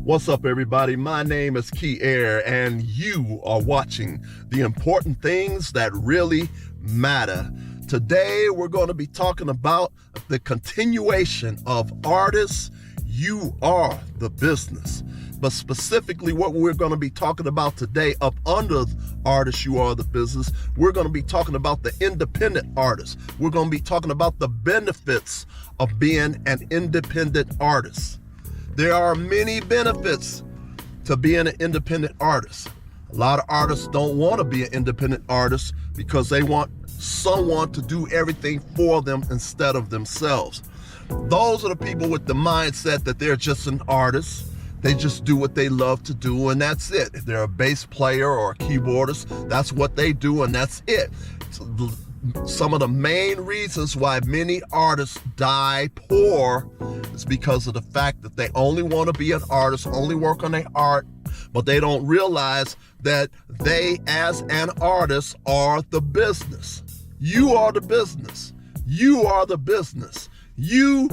What's up, everybody? My name is Keir, and you are watching the important things that really matter. Today, we're going to be talking about the continuation of artists. You are the business. But specifically, what we're going to be talking about today, up under artists, you are the business, we're going to be talking about the independent artist. We're going to be talking about the benefits of being an independent artist. There are many benefits to being an independent artist. A lot of artists don't want to be an independent artist because they want someone to do everything for them instead of themselves. Those are the people with the mindset that they're just an artist. They just do what they love to do, and that's it. If they're a bass player or a keyboardist, that's what they do, and that's it. Some of the main reasons why many artists die poor is because of the fact that they only want to be an artist, only work on their art, but they don't realize that they, as an artist, are the business. You are the business. You are the business. You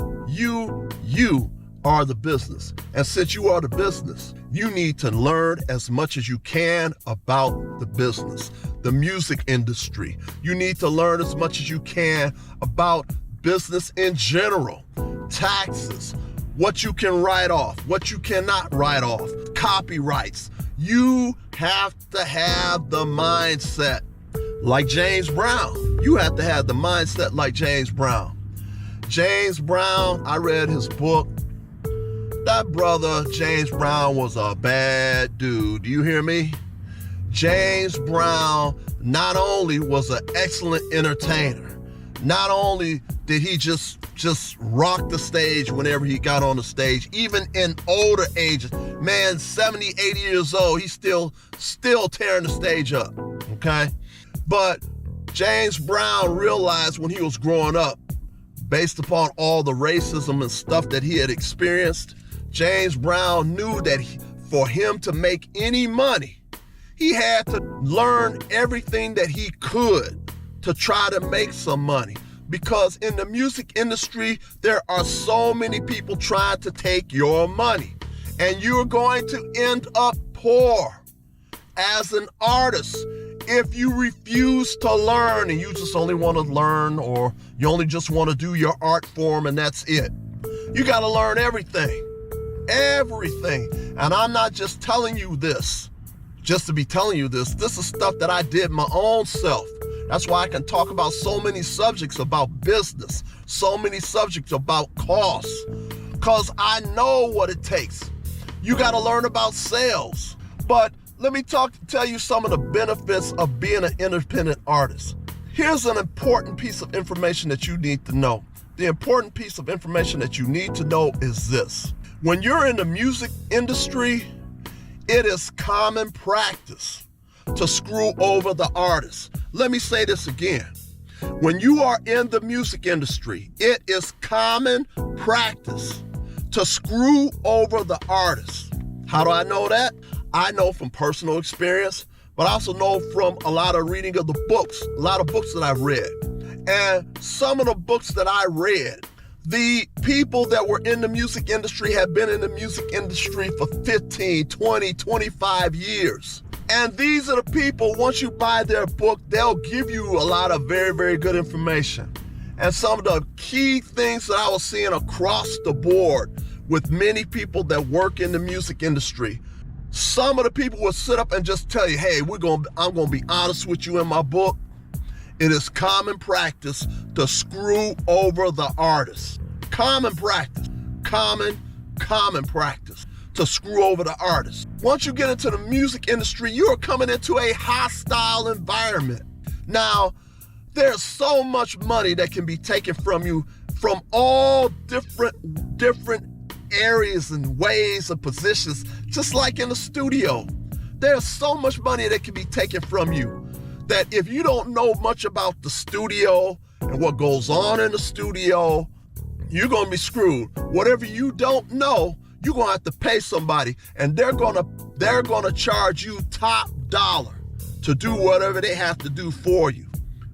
are the business. And since you are the business, you need to learn as much as you can about the business, the music industry. You need to learn as much as you can about business in general, taxes, what you can write off, what you cannot write off, copyrights. You have to have the mindset like James Brown. You have to have the mindset like James Brown. James Brown, I read his book. That brother, James Brown, was a bad dude. Do you hear me? James Brown not only was an excellent entertainer, not only did he just rock the stage whenever he got on the stage, even in older ages, man, 70, 80 years old, he's still tearing the stage up, okay? But James Brown realized when he was growing up, based upon all the racism and stuff that he had experienced, James Brown knew that for him to make any money, he had to learn everything that he could to try to make some money. Because in the music industry, there are so many people trying to take your money, and you're going to end up poor as an artist if you refuse to learn and you just only want to learn, or you only just want to do your art form and that's it. You got to learn everything. Everything. And I'm not just telling you this just to be telling you this. This is stuff that I did my own self. That's why I can talk about so many subjects about business, so many subjects about costs, because I know what it takes. You got to learn about sales. But let me tell you some of the benefits of being an independent artist. Here's an important piece of information that you need to know. The important piece of information that you need to know is this. When you're in the music industry, it is common practice to screw over the artist. Let me say this again. When you are in the music industry, it is common practice to screw over the artist. How do I know that? I know from personal experience, but I also know from a lot of reading of the books, a lot of books that I've read. And some of the books that I read, the people that were in the music industry have been in the music industry for 15, 20, 25 years. And these are the people, once you buy their book, they'll give you a lot of very, very good information. And some of the key things that I was seeing across the board with many people that work in the music industry, some of the people will sit up and just tell you, hey, I'm going to be honest with you in my book. It is common practice to screw over the artist. Common practice. Common practice to screw over the artist. Once you get into the music industry, you are coming into a hostile environment. Now, there's so much money that can be taken from you from all different areas and ways and positions, just like in the studio. There's so much money that can be taken from you that if you don't know much about the studio and what goes on in the studio, you're going to be screwed. Whatever you don't know, you're going to have to pay somebody, and they're going to charge you top dollar to do whatever they have to do for you.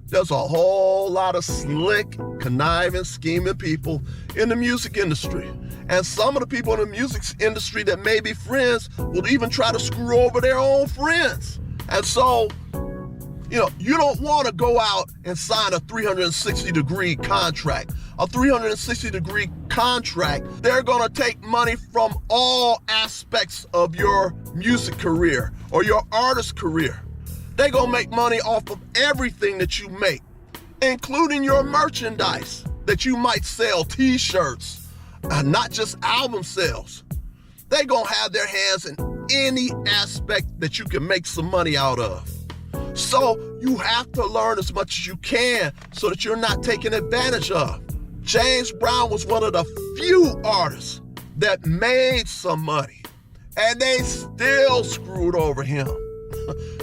There's a whole lot of slick, conniving, scheming people in the music industry. And some of the people in the music industry that may be friends will even try to screw over their own friends. And so, you don't want to go out and sign a 360-degree contract. A 360-degree contract, they're going to take money from all aspects of your music career or your artist career. They're going to make money off of everything that you make, including your merchandise that you might sell, t-shirts, not just album sales. They're going to have their hands in any aspect that you can make some money out of. So you have to learn as much as you can so that you're not taken advantage of. James Brown was one of the few artists that made some money, and they still screwed over him.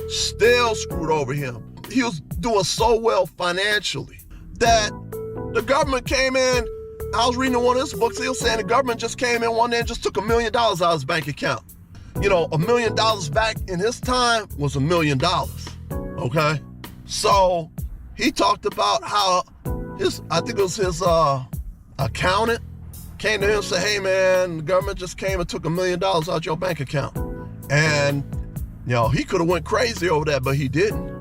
Still screwed over him. He was doing so well financially that the government came in. I was reading one of his books. He was saying the government just came in one day and just took $1 million out of his bank account. $1 million back in his time was $1 million. Okay? So he talked about how I think it was his accountant came to him and said, hey man, the government just came and took $1 million out your bank account. And, he could have went crazy over that, but he didn't.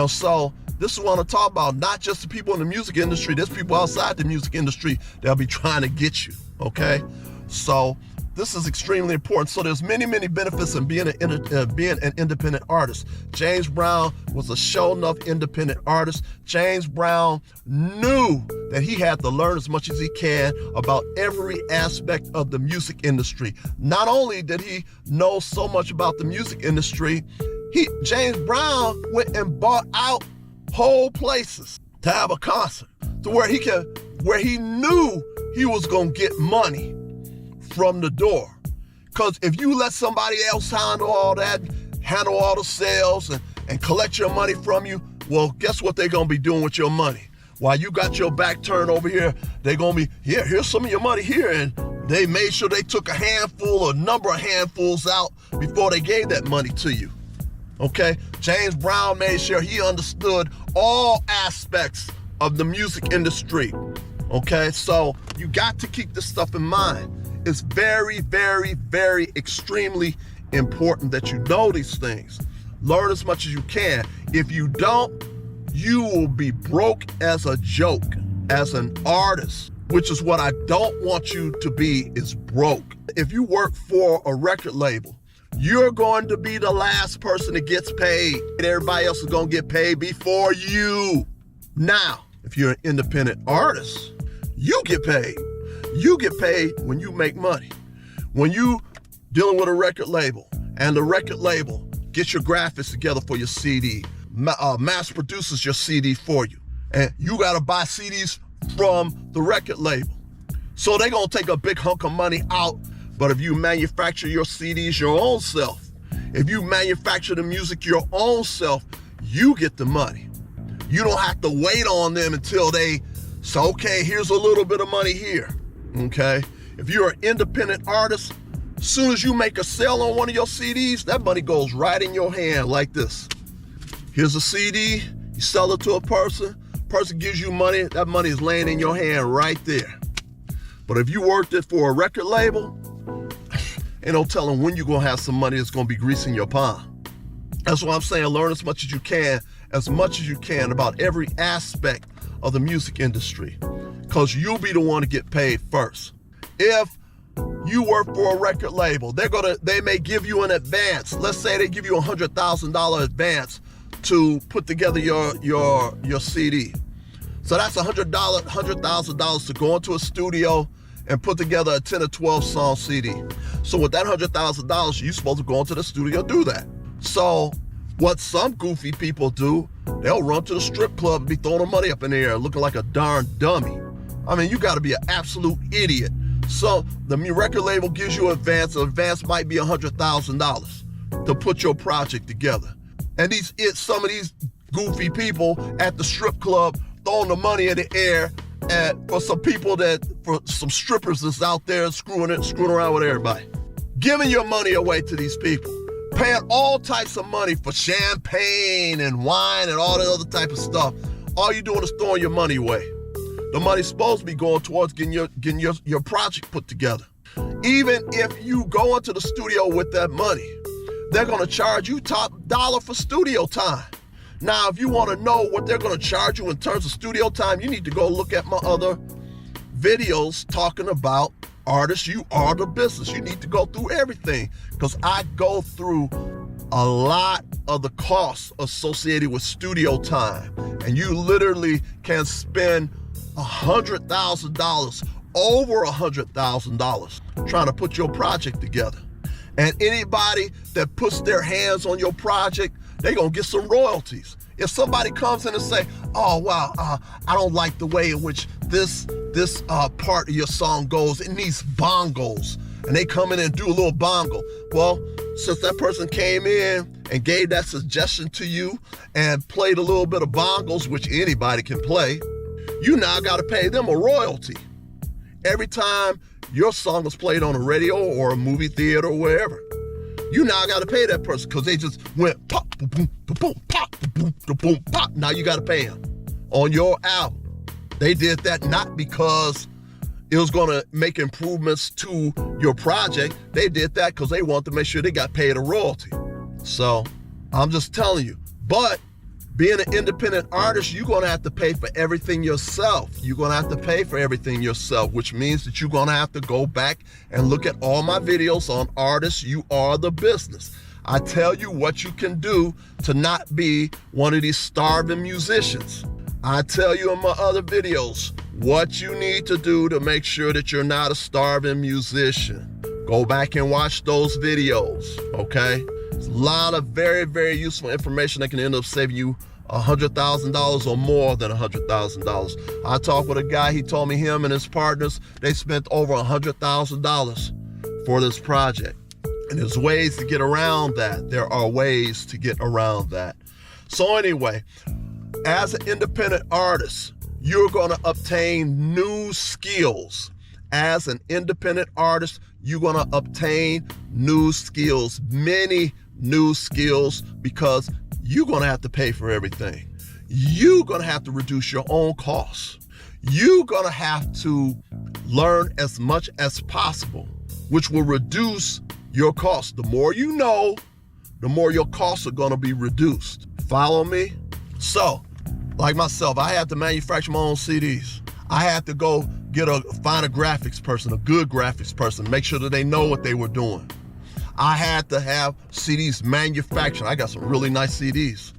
So this is what I'm talking about. Not just the people in the music industry, there's people outside the music industry that'll be trying to get you, okay? So this is extremely important. So there's many, many benefits in being an independent artist. James Brown was a show-enough independent artist. James Brown knew that he had to learn as much as he can about every aspect of the music industry. Not only did he know so much about the music industry, James Brown went and bought out whole places to have a concert to where he knew he was going to get money from the door. Because if you let somebody else handle all the sales and collect your money from you, well, guess what they're going to be doing with your money? While you got your back turned over here, they're going to be, here's some of your money here. And they made sure they took a number of handfuls out before they gave that money to you. Okay? James Brown made sure he understood all aspects of the music industry. Okay? So you got to keep this stuff in mind. It's very, very, very extremely important that you know these things. Learn as much as you can. If you don't, you will be broke as a joke, as an artist, which is what I don't want you to be, is broke. If you work for a record label, you're going to be the last person that gets paid. And everybody else is going to get paid before you. Now, if you're an independent artist, you get paid. You get paid when you make money. When you dealing with a record label and the record label gets your graphics together for your CD, mass produces your CD for you, and you got to buy CDs from the record label. So they're going to take a big hunk of money out. But if you manufacture your CDs your own self, if you manufacture the music your own self, you get the money. You don't have to wait on them until they say, okay, here's a little bit of money here. Okay? If you're an independent artist, as soon as you make a sale on one of your CDs, that money goes right in your hand like this. Here's a CD, you sell it to a person gives you money, that money is laying in your hand right there. But if you worked it for a record label, ain't no telling when you're going to have some money that's going to be greasing your palm. That's why I'm saying learn as much as you can about every aspect of the music industry, because you'll be the one to get paid first. If you work for a record label, they may give you an advance. Let's say they give you $100,000 advance to put together your CD. So that's $100,000 to go into a studio and put together a 10 or 12 song CD. So with that $100,000, you're supposed to go into the studio and do that. So what some goofy people do, they'll run to the strip club and be throwing the money up in the air looking like a darn dummy. I mean, you got to be an absolute idiot. So the record label gives you an advance. The advance might be $100,000 to put your project together. And some of these goofy people at the strip club throwing the money in the air for some strippers that's out there screwing around with everybody. Giving your money away to these people. Paying all types of money for champagne and wine and all that other type of stuff. all you're doing is throwing your money away. The money's supposed to be going towards getting your project put together. Even if you go into the studio with that money, they're going to charge you top dollar for studio time. Now, if you want to know what they're going to charge you in terms of studio time, you need to go look at my other videos talking about artists. You are the business. You need to go through everything, because I go through a lot of the costs associated with studio time. And you literally can spend $100,000, over $100,000 trying to put your project together. And anybody that puts their hands on your project, they're going to get some royalties. If somebody comes in and say, oh, wow, I don't like the way in which this part of your song goes, it needs bongos, and they come in and do a little bongo. Well, since that person came in and gave that suggestion to you and played a little bit of bongos, which anybody can play, you now got to pay them a royalty. Every time your song was played on a radio or a movie theater or wherever, you now got to pay that person, because they just went pop, boom, boom, pop, boom, boom, pop. Now you got to pay them on your album. They did that not because it was going to make improvements to your project. They did that because they wanted to make sure they got paid a royalty. So I'm just telling you. But being an independent artist, you're going to have to pay for everything yourself. You're going to have to pay for everything yourself, which means that you're going to have to go back and look at all my videos on artists. You are the business. I tell you what you can do to not be one of these starving musicians. I tell you in my other videos what you need to do to make sure that you're not a starving musician. Go back and watch those videos, okay? It's a lot of very, very useful information that can end up saving you $100,000 or more than $100,000. I talked with a guy, he told me him and his partners, they spent over $100,000 for this project. And there's ways to get around that. There are ways to get around that. So anyway, as an independent artist, you're going to obtain new skills. As an independent artist, you're going to obtain new skills, many new skills, because you're going to have to pay for everything. You're going to have to reduce your own costs. You're going to have to learn as much as possible, which will reduce your costs. The more you know, the more your costs are going to be reduced. Follow me? So, like myself, I had to manufacture my own CDs. I had to go find a graphics person, a good graphics person, make sure that they know what they were doing. I had to have CDs manufactured. I got some really nice CDs,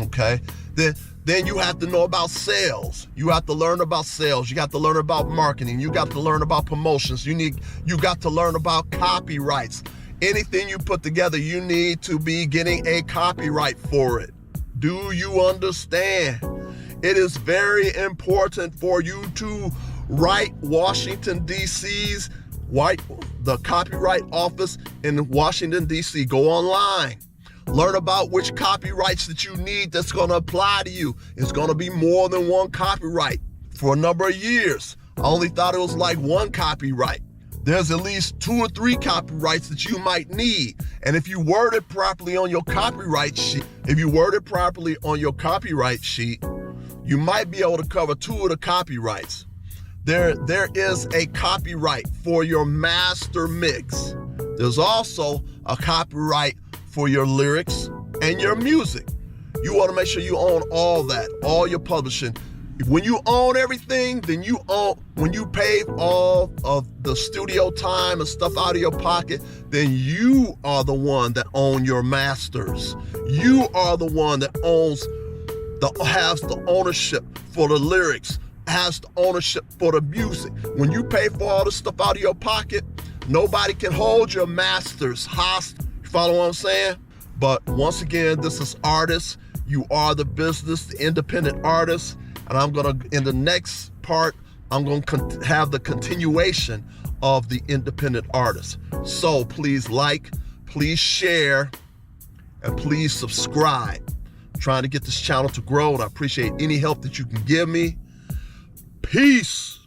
okay? Then you have to know about sales. You have to learn about sales. You got to learn about marketing. You got to learn about promotions. You got to learn about copyrights. Anything you put together, you need to be getting a copyright for it. Do you understand? It is very important for you to write Washington, D.C.'s, the Copyright Office in Washington, D.C. Go online. Learn about which copyrights that you need that's going to apply to you. It's going to be more than one copyright. For a number of years, I only thought it was like one copyright. There's at least 2 or 3 copyrights that you might need. And if you word it properly on your copyright sheet, you might be able to cover 2 of the copyrights. There is a copyright for your master mix. There's also a copyright for your lyrics and your music. You want to make sure you own all that, all your publishing. When you own everything, then when you pay all of the studio time and stuff out of your pocket, then you are the one that own your masters. You are the one that has the ownership for the lyrics, has the ownership for the music. When you pay for all this stuff out of your pocket, nobody can hold your masters hostage. You follow what I'm saying? But once again, this is artists. You are the business, the independent artist. And in the next part, I'm going to have the continuation of the independent artist. So please like, please share, and please subscribe. I'm trying to get this channel to grow, and I appreciate any help that you can give me. Peace.